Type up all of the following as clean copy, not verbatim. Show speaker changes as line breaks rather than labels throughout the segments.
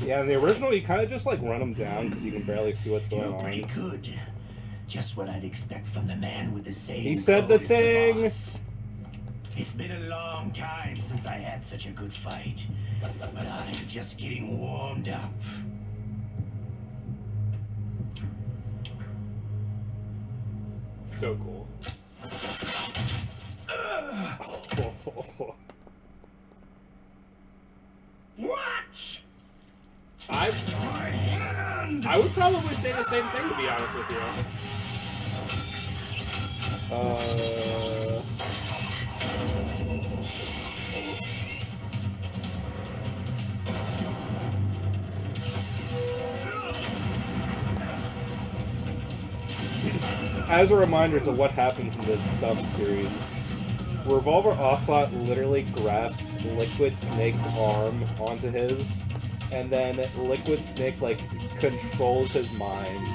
Yeah, in the original, you kind of just, like, run them down because you can barely see what's going on.
You're pretty good. Just what I'd expect from the man with the same
He said the
code as
thing!
boss. It's been a long time since I had such a good fight, but I'm just getting warmed up.
So cool.
What?
I would probably say the same thing, to be honest with you.
As a reminder to what happens in this dumb series, Revolver Ocelot literally grafts Liquid Snake's arm onto his, and then Liquid Snake, like, controls his mind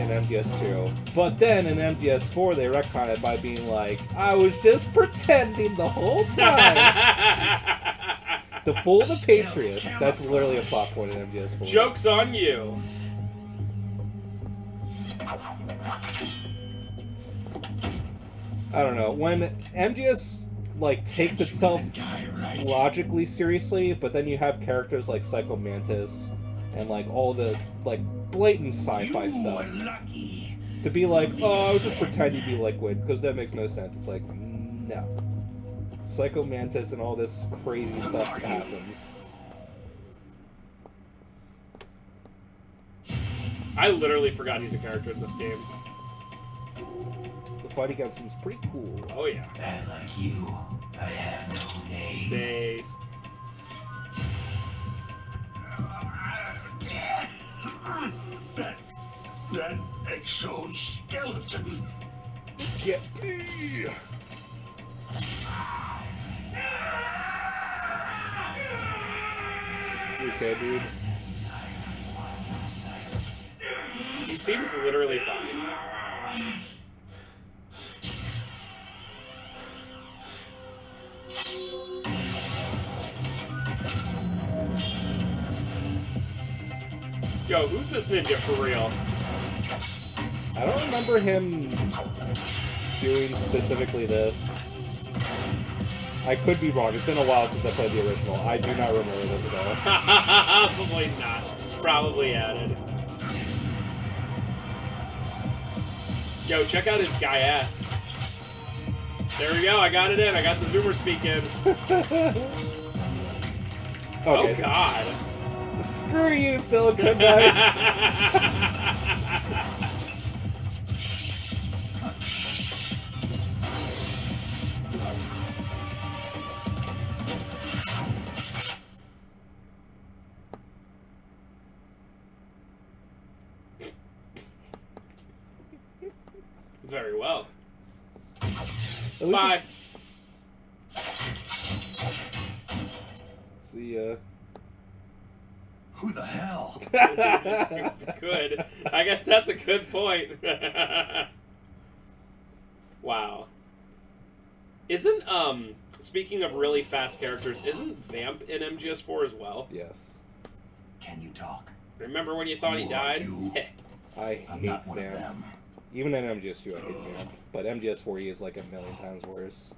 in MGS2. But then in MGS4, they retcon it by being like, I was just pretending the whole time to fool the Patriots. That's literally a plot point in MGS4.
Joke's on you.
I don't know. When MGS, like, takes itself logically seriously, but then you have characters like Psycho Mantis and, like, all the, like, blatant sci-fi stuff. To be like, oh, I was just pretending to be Liquid, because that makes no sense. It's like, no. Psycho Mantis and all this crazy stuff happens.
I literally forgot he's a character in this game.
The fight against him is pretty cool.
Oh, yeah.
And like you, I have no name.
Based.
That exoskeleton.
Get me! You okay, dude?
He seems literally fine. Yo, who's this ninja for real?
I don't remember him doing specifically this. I could be wrong. It's been a while since I played the original. I do not remember this, though.
Probably not. Probably added. Yo, check out his Gaia. There we go. I got it in. I got the Zoomer speak in.
Okay.
Oh, God.
Screw you, Silicon Knights.
Very well.
Bye.
Bye.
See ya.
Who the hell?
Good. I guess that's a good point. Wow. Isn't, speaking of really fast characters, isn't Vamp in MGS4 as well?
Yes.
Can you talk?
Remember when you thought he
Who are
died?
you?
I
I'm
hate
not one of
Vamp.
them.
Even in MGS2, I hate Vamp. But MGS4 he is like a million times worse.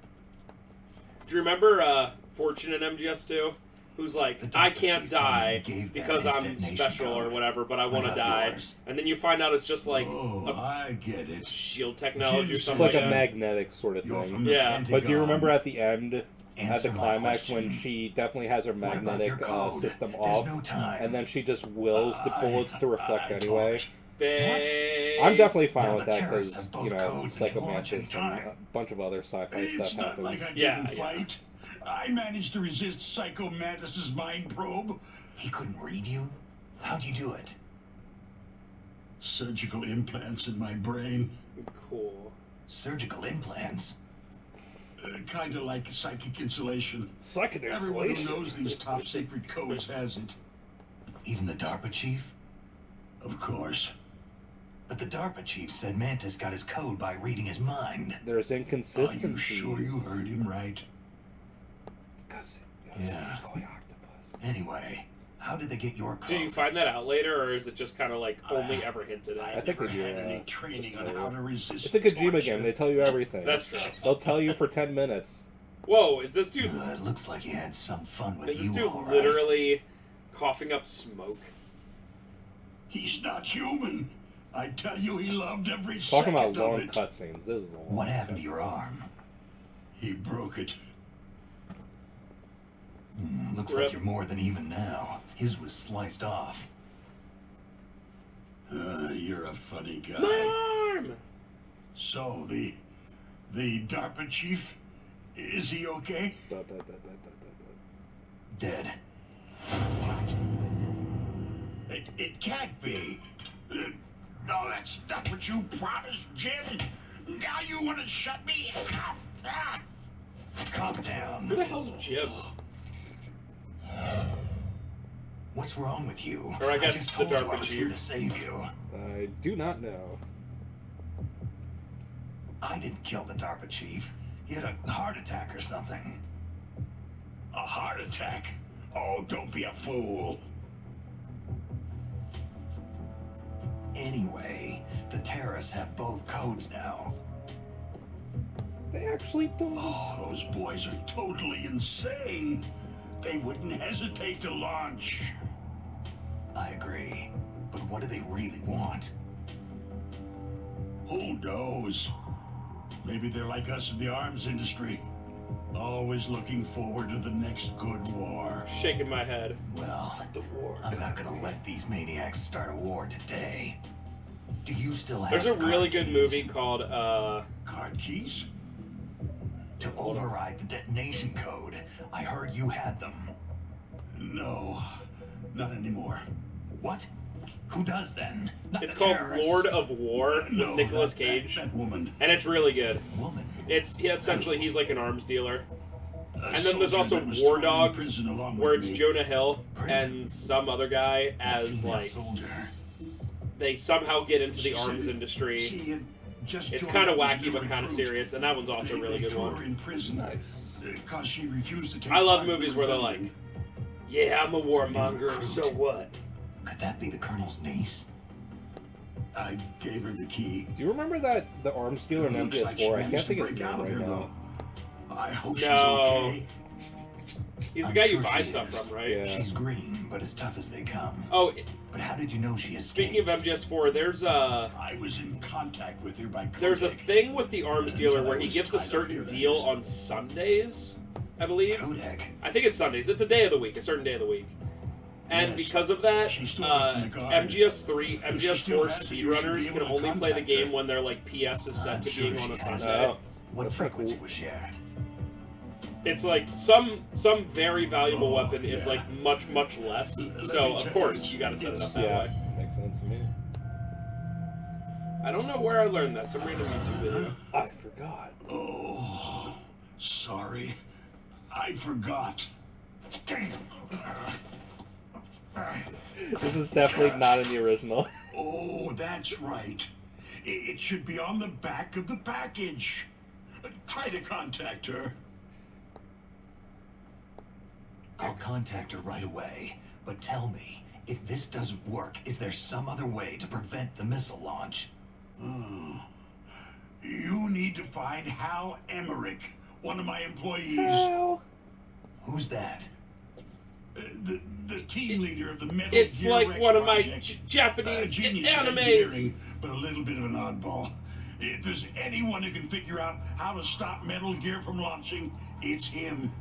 Do you remember Fortune in MGS2? Who's like, I can't die because I'm special or whatever, but I want to die. And then you find out it's just like
I get it.
shield technology or
It's
something
like
like
a
that.
magnetic sort of
You're
thing.
from the
Yeah.
Pentagon.
But do you remember at the end, at the
Answer my
climax, when
question.
she definitely has her
What about
magnetic
your code?
system
There's
off,
no time.
and then she just wills the bullets to reflect
I
anyway?
Base.
I'm definitely fine
Now
with
the
that
terrorists
because,
have both
you know,
codes
Psycho
and launch
Mantis
in
and
time.
a bunch of other sci-fi stuff
It's not
happens.
like I
Yeah,
didn't
yeah.
fight. I managed to resist Psycho Mantis's mind probe.
He couldn't read you? How'd you do it?
Surgical implants in my brain.
Cool.
Surgical implants?
Kind of like psychic insulation.
Psychic
Everyone who
insulation.
knows these top secret codes has it.
Even the DARPA chief?
Of course.
But the DARPA chief said Mantis got his code by reading his mind.
There's
Are
inconsistencies.
you sure you heard him right?
Because it was
Yeah.
a decoy octopus.
Anyway, How did they get your code?
Do you find that out later, or is it just kind of like only ever hinted
I
at?
think they do
had any
that.
training
Just
on
tell
how
you.
to resist
It's a Kojima
torture.
game. They tell you everything.
That's true.
They'll tell you for 10 minutes.
Whoa, is this dude?
It looks like you had some fun with
Is this
you,
dude
all right.
literally coughing up smoke?
He's not human. I tell you, he loved every
Talking about
second of
long
it.
cutscenes. This is a long
What happened to
cutscene.
your arm?
He broke it.
Looks
Rip.
like you're more than even now. His was sliced off.
You're a funny guy.
My arm!
So, the DARPA chief, is he okay?
Dot, dot, dot, dot, dot, dot,
Dead.
It can't be. No, that's not what you promised, Jim. Now you want to shut me out?
Calm down.
Who the hell's Jim?
What's wrong with you?
Or I guess
just
the
told you I
DARPA
was here
chief.
to save you.
I do not know.
I didn't kill the DARPA chief. He had a heart attack or something.
A heart attack? Oh, don't be a fool.
Anyway, the terrorists have both codes now.
They actually don't.
Oh, those boys are totally insane. They wouldn't hesitate to launch.
I agree. But what do they really want?
Who knows? Maybe they're like us in the arms industry. Always looking forward to the next good war.
Shaking my head.
Well,
The war.
I'm not gonna let these maniacs start a war today. Do you still have
There's a
the
really
card
good
keys
movie called
Card keys?
to override the detonation code? I heard you had them.
No, not anymore.
What? Who does then? Not
it's
the
called
terrorists.
Lord of War with
No,
Nicolas
that
Cage.
That woman.
And it's really good.
Woman.
Essentially he's like an arms dealer.
A
And then there's
soldier
also
that was
War
thrown in
Dogs,
prison along
where
with
it's
me.
Jonah Hill
Prison.
and some other guy as
Female
like
soldier.
they somehow get into the
She
arms
said
industry.
she had just
It's
joined
kind of
up as a
wacky
new
but kind of
recruit.
serious, and that one's also a really
They
good
threw her
one.
in prison.
Nice.
Because she refused to take
I love
part in
movies
the
where they're like,
rebellion.
"Yeah, I'm a warmonger, so what?"
Could that be the colonel's niece?
I gave her the key.
Do you remember that the arms dealer in
Looks like she
MGS4? I
managed
can't
to
think of his
break
name
out of
right
here,
now.
though. I hope she's
No.
okay.
He's the
I'm
guy you
sure
buy
she
stuff
is.
from, right?
Yeah.
She's green, but as tough as they come.
Oh,
But how did you know she escaped?
speaking of MGS4, there's a
I was in contact with her by
there's a
Kodak.
thing with the arms dealer
Until I
where he
was
gives a
tied up
certain
here, that
deal
is.
on Sundays, I believe.
Kodak.
I think it's Sundays. It's a day of the week, a certain day of the week. And
Yes.
because of that,
She's still working the guard.
MGS3,
If she
MGS4
still has it, you should
speedrunners
be
can
able to
only play the
contact
game
her.
when their like PS is set
I'm
to
sure
being on a
she has
Sunday.
Oh,
What
that's
frequency
cool.
was she at?
It's like some very valuable
Oh,
weapon is
yeah.
like much less.
Let
So
me
of
tell
course
you,
you got to set it up that
Yeah,
way.
makes sense to me.
I don't know where I learned that. Some random YouTube video.
I forgot.
Oh, sorry. I forgot. Damn.
This is definitely not in the original.
Oh, that's right. It should be on the back of the package. Try to contact her.
I'll contact her right away. But tell me, if this doesn't work, is there some other way to prevent the missile launch?
You need to find Hal Emmerich, one of my employees.
Hell.
Who's that?
The team leader of the Metal
It's
Gear
like
Rex
one of my
project.
Japanese
Genius in
animes.
engineering, but a little bit of an oddball. If there's anyone who can figure out how to stop Metal Gear from launching, it's him.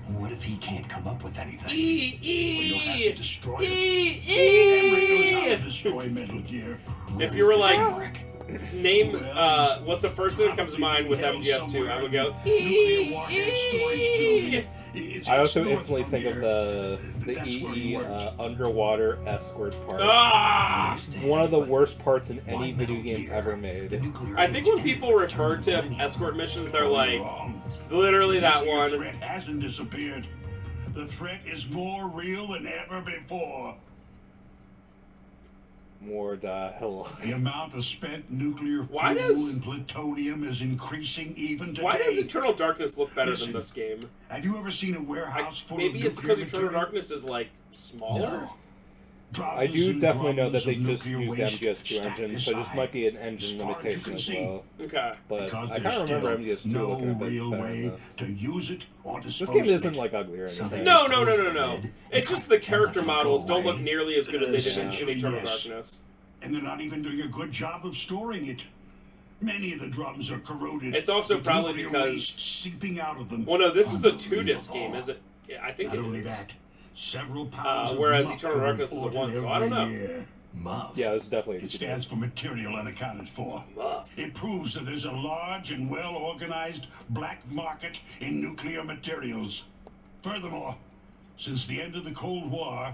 What if he can't come up with anything?
Well, you'll have to destroy it. Emmerich knows how to destroy Metal Gear.
If you were like,
Emmerich?
name,
Well,
what's the first thing that comes to
Probably
mind with
being held
MGS2? I would go,
somewhere in the nuclear warhead storage building. It's
I also
north
instantly
from
think of
here.
the
That's where he
EE
worked.
underwater escort part.
ah!
One of the worst parts in
Why
any video
Metal
game
Gear?
ever
The
made.
nuclear
I think
age
when people
ended
refer
during
to
the millennium.
escort missions, they're like,
Wrong.
literally that
The
one.
threat hasn't disappeared. The threat is more real than ever before.
More the hell.
The amount of spent nuclear
Why
fuel
does-
and plutonium is increasing even today.
Why does Eternal Darkness look better
Listen,
than this game?
Have you ever seen a warehouse full
Maybe
of
it's
nuclear
because Eternal
material?
Darkness is like smaller?
I do definitely know that they just used the MGS2 engine, so this might be an engine limitation as well.
Okay.
But I kind of remember MGS2 looking a bit better than this.
to use it or
This game isn't like ugly or
So
anything.
they-
No. It's just the character models don't look nearly as good as they did in Eternal
Yes.
Darkness.
And they're not even doing a good job of storing it. Many of the drums are corroded.
It's also
with
probably
nuclear
because-
waste seeping out of them.
Well, no, this is a 2-disc
Unbelievable.
game, is it? Yeah, I think
Not
it
only
is.
that, several pounds of
whereas
muck
Eternal
are
Darkness is a
imported
1, so I don't
every
know.
year.
Muff.
Yeah, it's definitely.
It stands for material unaccounted for.
Muff.
It proves that there's a large and well-organized black market in nuclear materials. Furthermore, since the end of the Cold War,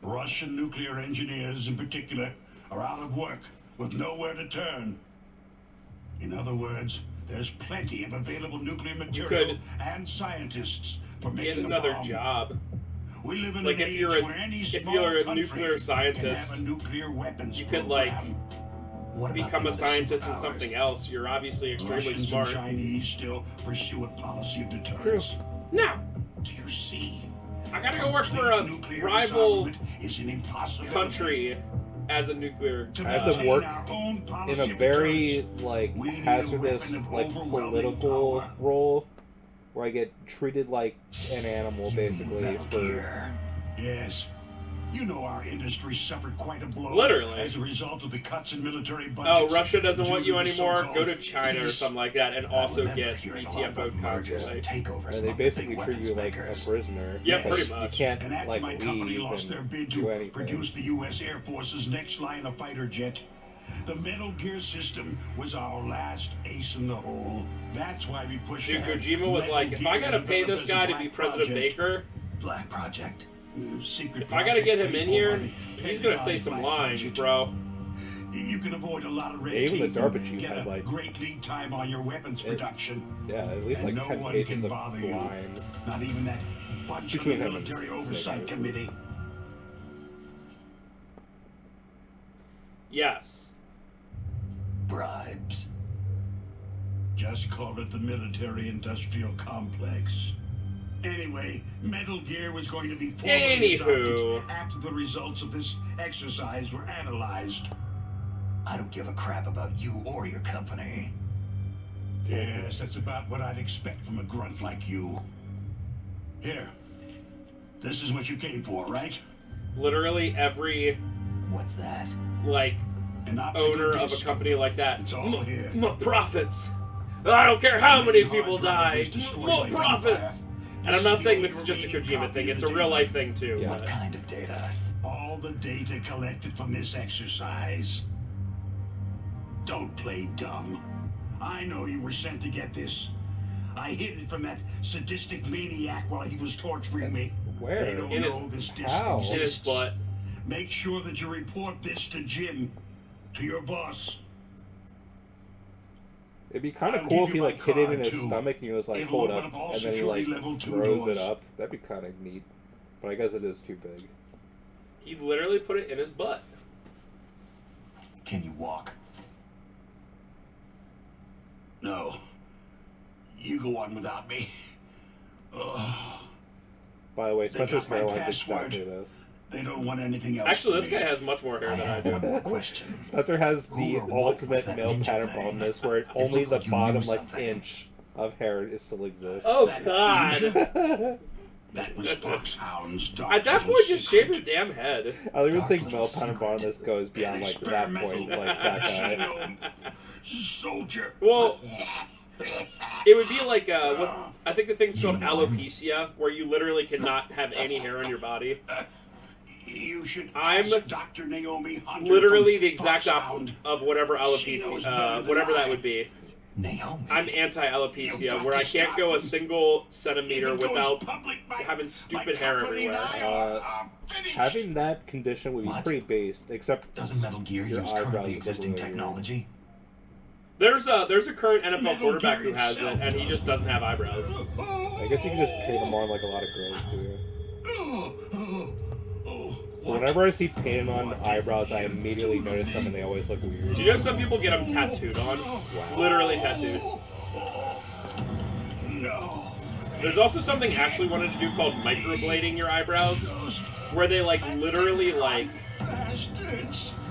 Russian nuclear engineers in particular are out of work with nowhere to turn. In other words, there's plenty of available nuclear material
could
and scientists for
Get
making
another
a bomb.
job.
We live in
Like,
an
if
age
you're a-
where any
if
small
you're a
country
nuclear
can
scientist,
have a nuclear weapons
You could, like,
program.
What about
become
the
a
other
scientist in
superpowers?
something else. You're obviously extremely
Russians
smart.
and Chinese still pursue a policy of deterrence.
Now,
Do you see?
I gotta go work for a
Nuclear
rival
disarmament is an impossibility.
country as a nuclear.
To
I have to
maintain
work
our own policy
in a
of
very
deterrence,
like
we need a
hazardous
weapon of
like
overwhelming
political
power.
role where I get treated like an animal basically
Metal
for
Gear.
Yes. You know our industry suffered quite a blow
Literally.
as a result of the cuts in military budgets.
Oh, Russia doesn't
due
want
to
you
the
anymore?
so-called
Go to China or
peace.
something like that and
I
also
remember
get
hearing a lot
BTFO'd
about mergers
constantly.
and takeovers
and they
among the
basically
big
treat you
weapons
like a
makers.
prisoner.
Yeah,
because
pretty much.
You can't
And after
like
my company
leave
lost their
and
bid
do
to
anything.
produce the U.S. Air Force's next line of fighter jet, the Metal Gear system was our last ace in the hole. That's why we pushed
Dude,
ahead.
Kojima was
Metal
like, if I
Gear
gotta pay
developed
this
as a
guy to
black
be President
project.
Baker,
Black Project.
Secret
if I gotta get him
project
in here,
paid for by
he's
the
gonna say
Pentagon
some
black
lines,
budget.
bro.
You can avoid a lot of red
Yeah, even the
tape
DARPA
and
chief
get
had,
a
like-
great lead time on your weapons production.
Yeah, at least
And
like
no
10
one
pages
can
of
bother you.
lines.
Not even that bunch of the
Between him and
military
Snake,
oversight
obviously.
committee.
Yes.
Bribes.
Just call it the military-industrial complex. Anyway, Metal Gear was going to be formally
Anywho.
adopted after the results of this exercise were analyzed.
I don't give a crap about you or your company.
Yes, that's about what I'd expect from a grunt like you. Here, this is what you came for, right?
Literally every,
What's that?
like,
An optical
owner of a
disc.
company like that.
It's all here.
My profits. I don't care how many
Hard
people
drive
die.
was destroyed
More
by
profits.
gunfire.
And I'm not saying this is just a Kojima thing. It's a real life thing too.
Yeah.
What kind of data?
All the data collected from this exercise. Don't play dumb. I know you were sent to get this. I hid it from that sadistic maniac while he was torturing me.
Where?
They don't
In his-
know this disc
how?
In his
exists.
butt.
Make sure that you report this to Jim, to your boss.
It'd be kind of
I'll
cool
give
if he
you my
like hit it in
card,
his
too.
stomach and he was like,
It'll
hold
open
up,
up all
and then he
security
like
level 2
throws it
doors.
up. That'd be kind of neat. But I guess it is too big.
He literally put it in his butt.
Can you walk?
No. You go on without me.
By the way, Spencer's
got my
hairline's
password.
exactly this.
They don't want anything else.
Actually,
from
this
me.
guy has much more hair
I
than I
have
do.
one more question.
Spencer has
Who
the
or what was
ultimate
that
male
ninja
pattern
thing?
baldness where
It
only
looked
the
like you
bottom
knew
like
something.
inch of hair still exists.
Oh
That
God!
ninja? That was Foxhound's dark
At that
little
point, just shave your
secret.
damn head.
I don't even
Dark
think
little
male pattern
secret.
baldness goes beyond like that point, like that guy.
Genome soldier.
Well, it would be like what I think the thing's called alopecia, where you literally cannot have any hair on your body.
You should
I'm
ask Dr. Naomi Hunter
Literally
from
the exact
Foxhound.
opposite of whatever
She knows
alopecia,
better than
whatever that
I.
would be.
Naomi.
I'm
You
anti-alopecia,
got
where
to
I can't
stop
go a
them.
single centimeter
Even though it's
without
public, my-
having
my
stupid hair
company and
everywhere.
I are finished.
Having that condition would be
What?
pretty based, except
Doesn't Metal Gear
your
use
eyebrows
currently
are
existing
completely
technology?
There's a current NFL
Metal
quarterback
Gear
who has it,
itself.
and he just doesn't have eyebrows.
I guess you can just paint them on like a lot of girls do. But whenever I see painted on eyebrows, I immediately notice them and they always look weird.
Do you know some people get them tattooed on?
Wow.
Literally tattooed.
No.
There's also something Ashley wanted to do called microblading your eyebrows, where they, like, literally, like,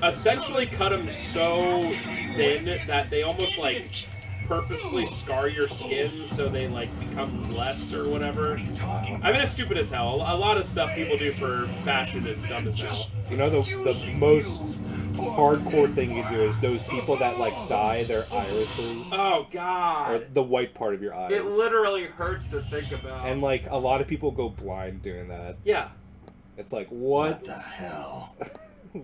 essentially cut them so thin that they almost, like, purposefully scar your skin so they, like, become less or whatever. I mean, it's stupid as hell. A lot of stuff people do for fashion is dumb as hell.
You know, the most hardcore thing you do is those people that, like, dye their irises.
Oh, God.
Or the white part of your eyes.
It literally hurts to think about.
And, like, a lot of people go blind doing that.
Yeah.
It's like, what?
What the hell?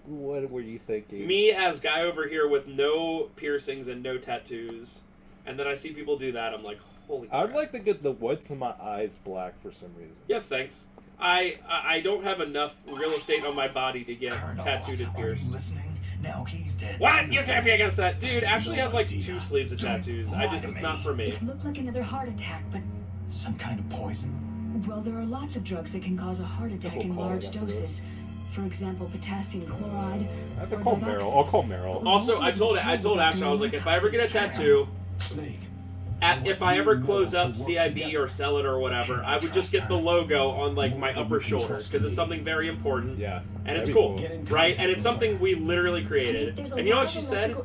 What were you thinking?
Me as guy over here with no piercings and no tattoos, and then I see people do that, I'm like, holy crap.
I would like to get the whites of my eyes black for some reason.
Yes, thanks. I don't have enough real estate on my body to get tattooed and pierced.
Listening? Now he's dead.
What? You can't be against that. Dude, Ashley has like 2 sleeves of tattoos. It's not for me.
It looked like another heart attack, but...
Some kind of poison?
Well, there are lots of drugs that can cause a heart attack in large doses. For example, potassium chloride.
I have to call Meryl. I'll call Meryl.
Also, I told Ashley, I was like, if I ever get a tattoo,
Snake.
if I ever close up CIB or sell it or whatever, I would just get the logo on like my upper shoulder because it's something very important.
Yeah.
And it's
That'd be
cool, right? And it's something we literally created. And you know what she said?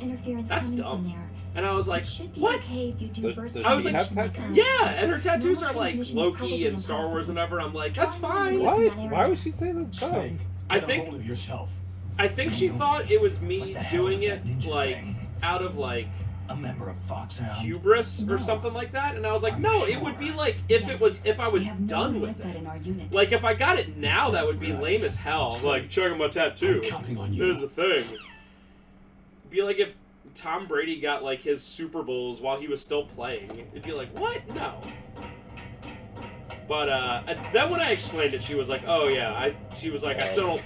That's dumb. And I was like, what?
Does
I was
she
like,
have tattoos?
Yeah, and her tattoos are like Loki and Star Wars and whatever. I'm like, that's fine.
What? Why would she say that's dumb?
Snake.
I
Get a
think-
hold of yourself.
I think she thought it was me
What the hell
doing
is
it
that ninja
like
thing?
out of like
A member of Foxhound.
hubris or something like that. And I was like, no, it would be like if I was done with
that
it.
in our unit.
Like if I got it now, that would be lame as hell. I'm like, check out my tattoo.
I'm counting on you.
Here's the thing. Be like if Tom Brady got like his Super Bowls while he was still playing. It'd be like, what? No. But then when I explained it, she was like, oh yeah. She was like, I still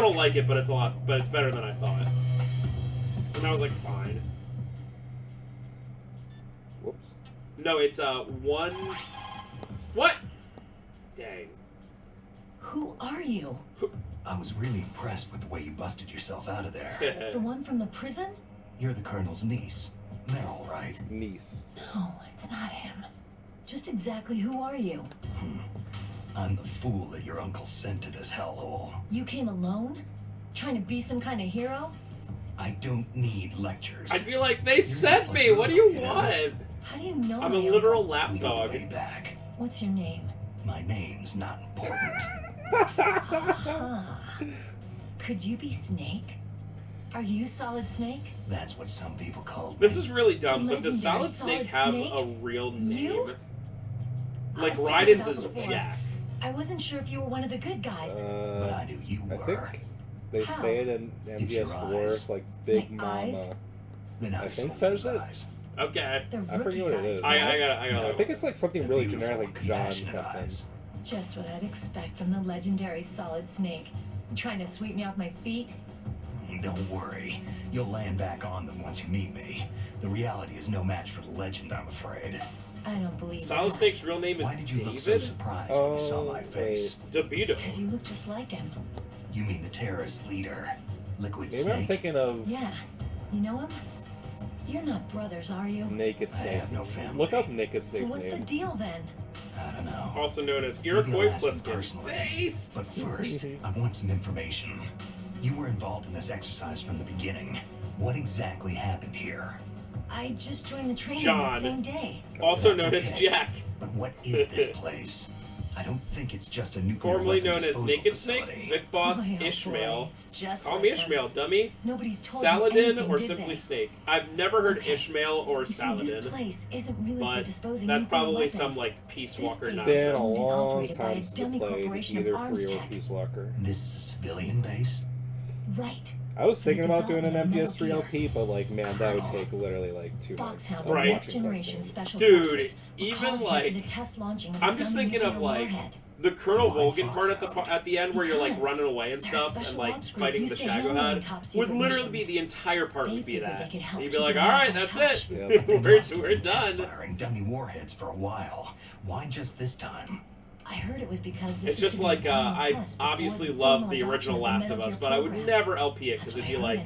don't like it, but it's better than I thought. And I was like, fine.
Whoops.
No, it's one. What? Dang.
Who are you?
I was really impressed with the way you busted yourself out of there.
The one from the prison?
You're the Colonel's niece. Meryl, right?
Niece.
No, it's not him. Just exactly who are you?
I'm the fool that your uncle sent to this hellhole.
You came alone? Trying to be some kind of hero?
I don't need lectures.
I'd be like, they
just
sent
like
me.
your
What do you
uncle, you know?
want?
How do you know
I'm
my
a literal
uncle?
lap
We go
dog.
way back.
What's your name?
My name's not important.
Huh. Could you be Snake? Are you Solid Snake?
That's what some people call me.
This is really dumb, but does
Legendary
Solid Snake
Solid
have
Snake?
a real name?
You?
Like
I've seen
Raiden's
that
is
before.
Jack.
I wasn't sure if you were one of the good guys.
But I knew you
I
were.
think they
How?
say it in
It's your
MGS4,
eyes.
like Big
My
Mama.
eyes?
Then
I think
soldier's
says it.
eyes.
Okay.
They're
I forget
rookie
what it
size,
is.
I
right?
gotta
I think it's like something
The
really
beautiful,
generic, like John
compassionate
something.
eyes.
Just what I'd expect from the legendary Solid Snake. Trying to sweep me off my feet?
Don't worry. You'll land back on them once you meet me. The reality is no match for the legend, I'm afraid.
I don't believe
Solid
that.
Snake's real name is
Why did you look so
David
surprised when you saw my
Oh,
face?
DeVito.
Because you look just like him.
You mean the terrorist leader, Liquid
Maybe I'm
Snake?
thinking of
Yeah. You know him? You're not brothers, are you?
Naked
I
Snake.
have no family.
Look up Naked
So
Snake
what's the
name.
deal then?
I don't know.
Also known as
Maybe
Iroquois
I'll ask him
Pliskin.
personally.
Based.
But first, I want some information. You were involved in this exercise from the beginning. What exactly happened here?
I just joined the training
John.
that same day.
Also
That's
known as
okay.
Jack.
But what is this place? I don't think it's just a nuclear
Formerly
weapon
known as
disposal
Naked Snake,
facility.
Vic Boss,
Boy, oh boy,
Ishmael.
it's just
Call
like
me
them.
Ishmael, dummy.
Nobody's told
Saladin
you anything,
or
did
simply
they?
Snake. I've never heard
Okay.
Ishmael or
You see,
Saladin,
this place isn't really for
but
disposing
that's
nuclear
probably
weapons.
some like Peace
This
Walker
place
It's
is
been a
nonsense.
owned and
long
operated by a
time since I
dummy
played
corporation of
either
arms
Free or
tech.
Peace Walker.
This is a civilian base?
Right.
I was thinking about doing an
Development of
MGS3
Metal
LP, but like, man, that would take literally like 2 months.
Foxhound,
of
Right.
next
watching
generation
cutscenes.
special
Dude,
forces, were
even,
called here
like-
for the test launching of
I'm
a
just
dummy
thinking of
nuclear
like
warhead.
the Colonel
Why
Volgan part
Foxhound?
at the end where you're like
Because
running away and
their
stuff and
special
like
ops group
fighting the
used to handle
Shaggohead
top
would
secret
literally be
missions.
the entire part
They
would be
figured
that.
they could help
You'd be
keep
like,
it
all right,
hush
that's
hush.
it.
Yeah.
we're
Test
done.
firing dummy warheads for a while. Why just this time?
I heard it was because this
It's just like, I obviously love the original Last of Us, but I would never LP it because it'd be like,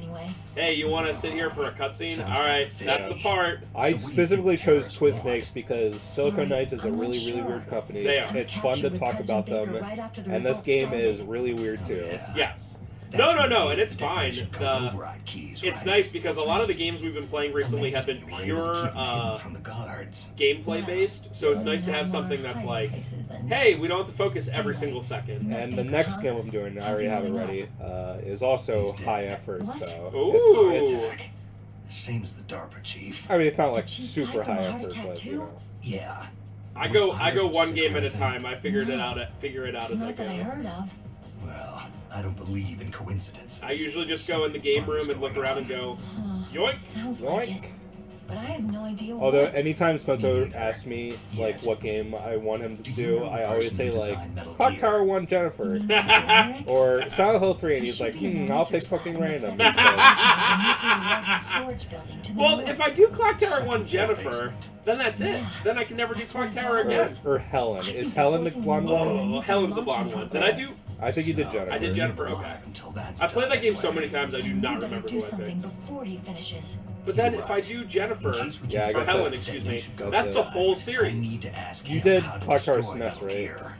hey, you want to sit here for a cutscene? Alright, that's the part.
I specifically chose Twist Snakes because Silicon Knights is a really, really weird company.
They are.
It's fun to talk about them, and this game is really weird too.
Yes. No, and it's fine. It's nice because a lot of the games we've been playing recently have been pure gameplay based, so it's nice to have something that's like, hey, we don't have to focus every single second.
And the next game I'm doing, I already have it ready, is also high effort, so
Ooh.
it's
Seems the DARPA chief.
I mean, it's not like super high effort, but you know.
Yeah.
I go one game at a time. I figure it out as I
Not that I
go.
heard of.
Well, I don't believe in coincidences.
I usually just go in the game room and look around and go, yoink.
Sounds like it.
Yoink.
But I have no idea
Although
what.
anytime Spencer asks me like what game I want him to do, I always say like Clock Tower 1 Jennifer or Silent Hill 3, and he's like, I'll pick something random instead.
Well, if I do Clock Tower 1 Jennifer, then that's it. Then I can never do Clock Tower again.
Or Helen. Is Helen the blonde one?
Oh, Helen's the blonde one. Did I do?
I think you did Jennifer.
I did Jennifer, okay. I played that game so many times I do not remember
do
who I
something
picked.
before he finishes.
But then if I do Jennifer,
Yeah, I
or
guess
Helen,
that's-
excuse me,
that's
that's
it.
the whole
I
series.
need to ask
You
him
did
how to
Clock Tower
destroy
SNES,
Metal
right?
Gear.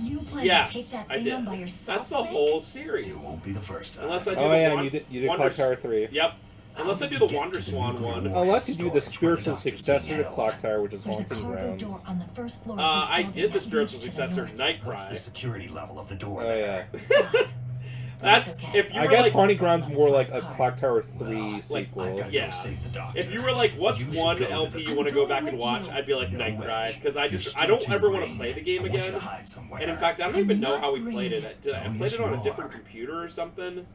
You plan
Yes,
to take that
I
thing
did.
on by yourself,
That's the
Snake?
whole series.
You won't be the first time.
Unless I do
Oh
the
yeah,
Wand-
and you did
Wonder
Clock Tower 3.
Yep. Unless I do the Wander Swan one.
Unless you do the spiritual successor to Clock Tower, which is
There's a
Haunting
cargo
Grounds.
door on the first floor of this
I
building
did the
that
spiritual
leads to the
successor,
north.
Night
What's the
Cry.
security level of the door
Oh yeah.
there?
That's
okay.
if you
I
were
guess
like,
Haunting Grounds more like a Clock Tower 3
I've
sequel.
gotta
Yeah.
go save the doctor.
if you were like, what's
You should
one
go to
LP
the-
you want to go back and watch? I'd be like
No
Night
way.
Cry because I
You're still
don't
too
ever want to
green.
play the game
I want you
again.
to hide somewhere.
And in fact, I don't even know how we
Not
played
green.
it. I
Oh,
played
yes,
it on
you
a different
are.
computer or something.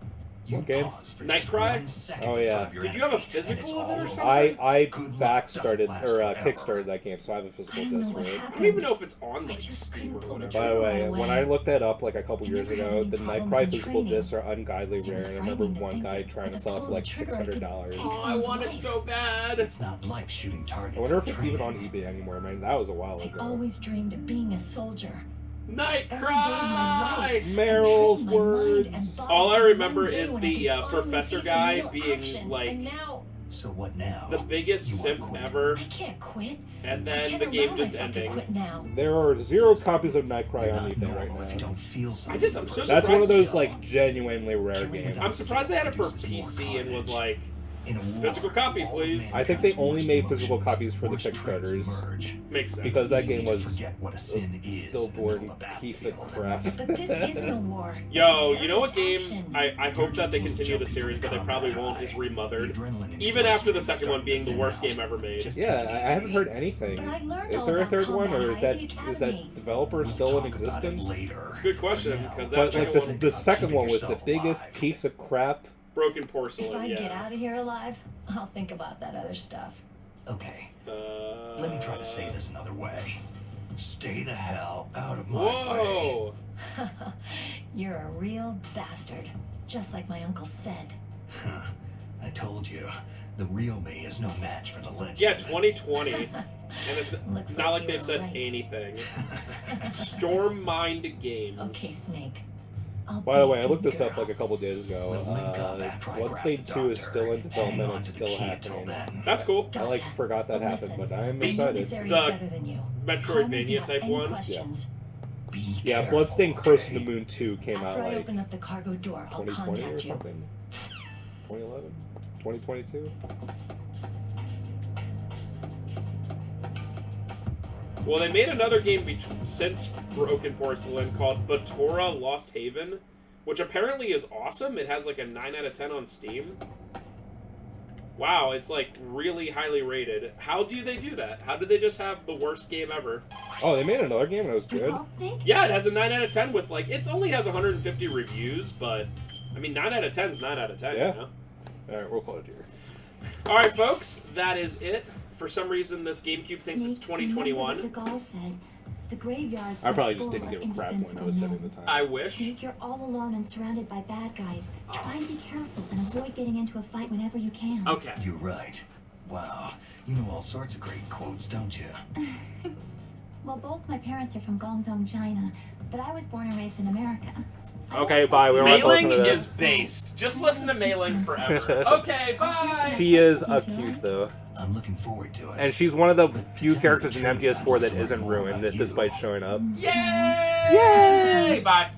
You
What game?
pause for
Night
just
Cry?
1 second
Oh,
in
yeah.
front of your
Did you have a
enemy, and
physical
it's
of it or
all
something?
I
Good luck
back
doesn't
started
last
or
forever.
kickstarted that game, so I have a
I
physical
don't know
disc
what
for it.
I don't even know if it's on
I
like
just
Steam or
couldn't pull the
whatever.
By the way,
Right
when
away.
I looked that up like a couple
I
years
never had
ago,
any
the Night
problems
Cry
in
physical
training.
discs are ungodly
It
rare,
was
and I remember
frightening to
one
think
guy
that
trying to
with a
sell it for
pull
like
of the trigger, I could
$600.
Oh, I want it so bad.
It's not like shooting targets.
I wonder if
in
it's even on
training.
eBay anymore, man. That was a while
I
ago.
always dreamed of being a soldier.
Night
Every day of my
Cry.
life.
Meryl's
I trained my mind and
words.
body
All I
for
remember
one day
is
when I
the
could finally
professor
see some
guy
real
being,
action.
like,
And now
So what now?
The biggest
You
simp
won't quit.
ever,
I can't quit.
and
I
then
can't
the game
allow
just
myself to
ending.
quit now.
There are 0 copies of Night Cry
You're
on
not
eBay right
normal if you
now.
don't feel something.
I'm so
That's one of those
surprised.
like genuinely rare games.
I'm surprised they had it for PC and was like,
In a war,
Physical copy,
all
please.
I think they
mankind's
only
worst
made physical
emotions,
copies for the
worst traits
Kickstarters.
emerge.
makes sense.
Because that
Easy
game
to
was
forget what a sin is in the
stillborn
middle of a
piece of
battlefield.
crap.
But this isn't a war. It's
Yo,
a
you know what game
terrorist action.
I hope that they continue the series, but they probably won't, is Remothered. Even after the second one being the worst game ever made.
Yeah, I haven't heard anything.
But I learned
Is
all
there a
about
third one,
combat
or is
high
that
at the
is
academy.
that developer still in existence?
It's a good question, because that
But like
second one,
the second one was the biggest piece of crap.
Broken
If
Porcelain,
I get
yeah.
out of here alive, I'll think about that other stuff.
Okay,
Uh,
let me try to say this another way. Stay the hell out of my way.
Whoa!
You're a real bastard, just like my uncle said.
Huh. I told you, the real me is no match for the legend.
Yeah, 2020. And it's
Looks
not
like
like
you
they've
were
said
right.
anything. Stormmind Games.
Okay, Snake. I'll
By the
be
way, I
a
looked
good
this up
girl.
like a couple days ago.
We'll link up after I grab
Bloodstained
the
2 is
doctor.
still in
Hang
development
on
and
to the
still
key until
happening.
then.
That's cool.
I like forgot that happened,
Listen,
but I'm
I know
excited.
this area
The
better than you.
Metroidvania
Call me if you have
type
any
one?
questions.
Be
Yeah,
careful,
Bloodstained Curse
okay?
of the Moon 2 came out
After I
like
open up the cargo door, I'll
2020 or
contact you.
something. 2011, 2022.
Well, they made another game since Broken Porcelain called Batora Lost Haven, which apparently is awesome. It has like a 9 out of 10 on Steam. Wow, it's like really highly rated. How do they do that? How do they just have the worst game ever?
Oh, they made another game and it was good.
Well, Snake?
Yeah, it has a 9 out of 10 with like, it only has 150 reviews, but I mean, 9 out of 10 is 9 out of 10,
Yeah.
you know?
All right, we'll close here.
All right, folks, that is it. For some reason, this GameCube thinks it's
Snake, remember
2021.
what de Gaulle said. The graveyards
I
are
probably just
full
didn't
of
give a crap when I
indispensable
was setting
men.
the time.
I wish.
Snake, you're all alone and surrounded by bad guys. Try to be careful and avoid getting into a fight whenever you can.
Okay.
You're right. Wow, you know all sorts of great quotes, don't you?
Well, both my parents are from Guangdong, China, but I was born and raised in America.
Okay, bye. We don't want to listen
Mei
to
Ling
this.
is based. Just listen to Mei Ling forever. Okay, bye.
She is cute though,
I'm looking forward to it.
and she's one of the few characters in MGS4 that isn't ruined despite showing up.
Yay! Yay! Bye.